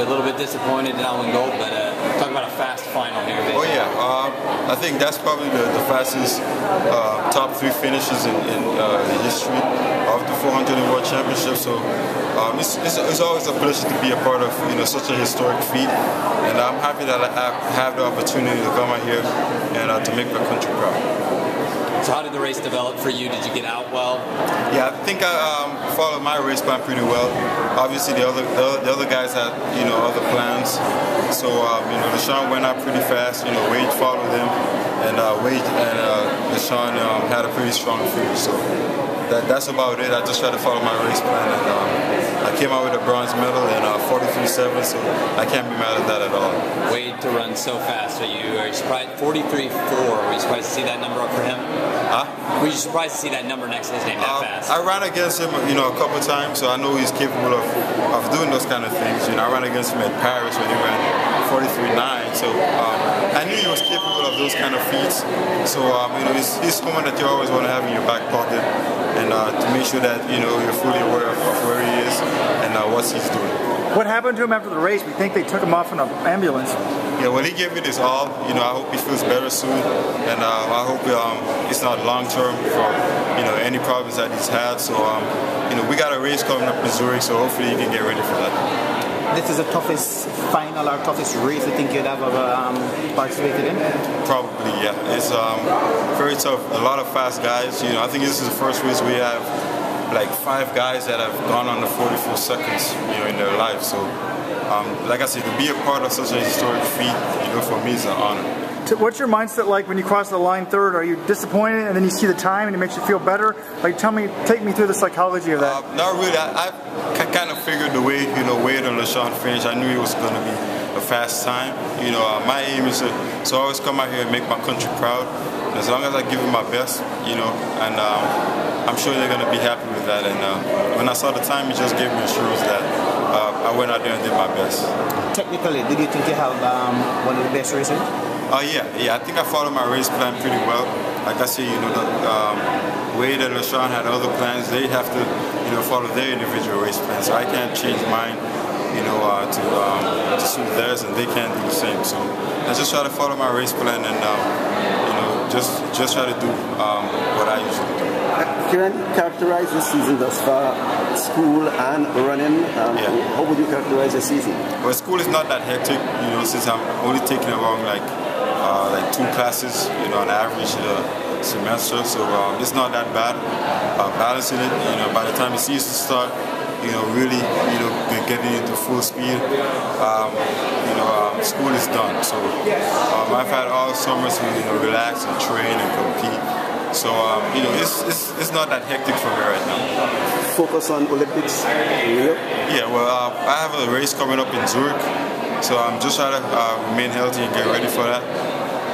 a little bit disappointed in not win gold, but talk about a fast final here. Oh yeah, I think that's probably the fastest top 3 finishes in the history of the 400 World Championship. So it's always a pleasure to be a part of such a historic feat, and I'm happy that I have the opportunity to come out here and to make my country proud. So how did the race develop for you? Did you get out well? Yeah, I think I followed my race plan pretty well. Obviously, the other guys had other plans. So LaShawn went out pretty fast. Wade followed him, and Wade and LaShawn had a pretty strong finish. So that's about it. I just tried to follow my race plan, and I came out with a bronze medal in 43.7. So I can't be mad at that at all. Wade to run so fast. Are you surprised? 43.4. Were you surprised to see that number up for him? Huh? Were you surprised to see that number next to his name that fast? I ran against him, a couple times, so I know he's capable of doing those kind of things. I ran against him at Paris when he ran 43.9, so I knew he was capable of those kind of feats. So he's someone that you always want to have in your back pocket, and to make sure that you're fully aware of where he is and what he's doing. What happened to him after the race? We think they took him off in an ambulance. Yeah, well, he gave it his all. I hope he feels better soon, and I hope it's not long term for any problems that he's had. So we got a race coming up in Zurich, so hopefully he can get ready for that. This is the toughest final or toughest race you think you'd have ever participated in? Probably, yeah. It's very tough. A lot of fast guys. I think this is the first race we have like 5 guys that have gone under 44 seconds, in their life. So, like I said, to be a part of such a historic feat, for me is an honor. What's your mindset like when you cross the line third? Are you disappointed and then you see the time and it makes you feel better? Like, take me through the psychology of that. Not really. I kind of figured the way, Wade and LaShawn finished, I knew it was going to be a fast time. My aim is to always come out here and make my country proud. As long as I give it my best, and I'm sure they're going to be happy with that. And when I saw the time, it just gave me assurance that I went out there and did my best. Technically, did you think you have one of the best races? Yeah. I think I followed my race plan pretty well. Like I said, Wade and LaShawn had other plans. They have to, follow their individual race plans. So I can't change mine, to suit theirs, and they can't do the same. So I just try to follow my race plan and, just try to do what I usually do. Can you characterize the season thus far, school and running? How would you characterize the season? Well, school is not that hectic, since I'm only taking along like 2 classes, on average semester. So it's not that bad. Balancing it, by the time the season starts, really, getting into full speed, school is done. So I've had all summer to, relax and train and compete. So, it's not that hectic for me right now. Focus on Olympics in Rio? Yeah, well, I have a race coming up in Zurich, so I'm just trying to remain healthy and get ready for that.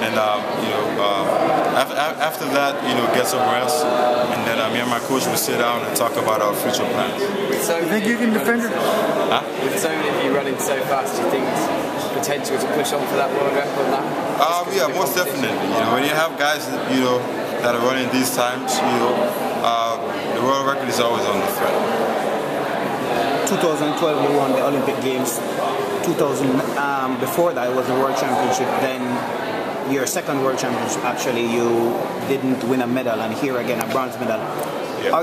And, after that, get some rest, and then me and my coach will sit down and talk about our future plans. So you think you can defend it? Huh? With so many of you running so fast, do you think there's potential to push on for that world record now? Yeah, most definitely. When you have guys, that are running these times, the world record is always on the threat. 2012 you won the Olympic Games. Before that it was the World Championship. Then your second World Championship, actually, you didn't win a medal, and here again a bronze medal. Yeah.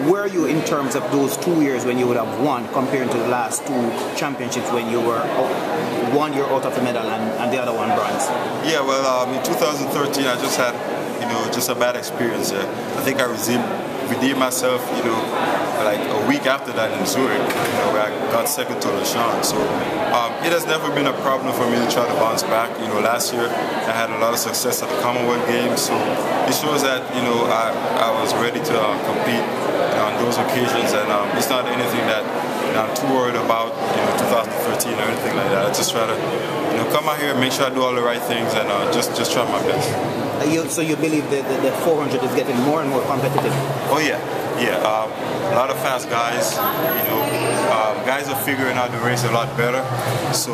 Where are you in terms of those 2 years when you would have won compared to the last 2 championships when you were 1 year out of the medal and the other one bronze? Yeah, well, in 2013 I just had just a bad experience. I think I redeemed myself, like a week after that in Zurich, where I got second to LaShawn. So it has never been a problem for me to try to bounce back. Last year I had a lot of success at the Commonwealth Games, so it shows that I was ready to compete on those occasions, and it's not anything that I'm too worried about, 2013 or anything like that. I just try to, come out here and make sure I do all the right things and just try my best. So you believe that the 400 is getting more and more competitive? Oh yeah. A lot of fast guys, guys are figuring out the race a lot better. So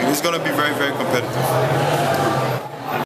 it's going to be very, very competitive.